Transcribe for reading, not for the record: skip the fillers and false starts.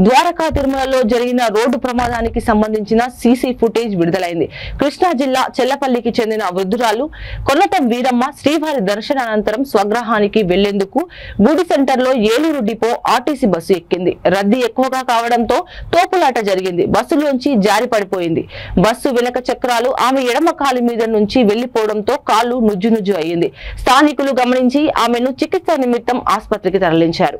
ద్వారకా తిరుమలలో జరిగిన రోడ్డు ప్రమాదానికి సంబంధించిన సీసీ ఫుటేజ్ విడుదలైంది. కృష్ణా జిల్లా చెల్లపల్లికి చెందిన వృద్ధురాలు కొల్లటం వీరమ్మ శ్రీవారి దర్శనానంతరం స్వగ్రహానికి వెళ్లేందుకు గుడి సెంటర్లో ఏలూరు డిపో ఆర్టీసీ బస్సు ఎక్కింది. రద్దీ ఎక్కువగా కావడంతో తోపులాట జరిగింది. బస్సులోంచి జారి పడిపోయింది. బస్సు వెనక చక్రాలు ఆమె ఎడమ కాలి మీద నుంచి వెళ్లిపోవడంతో కాలు నుజ్జు అయ్యింది. స్థానికులు గమనించి ఆమెను చికిత్స నిమిత్తం ఆసుపత్రికి తరలించారు.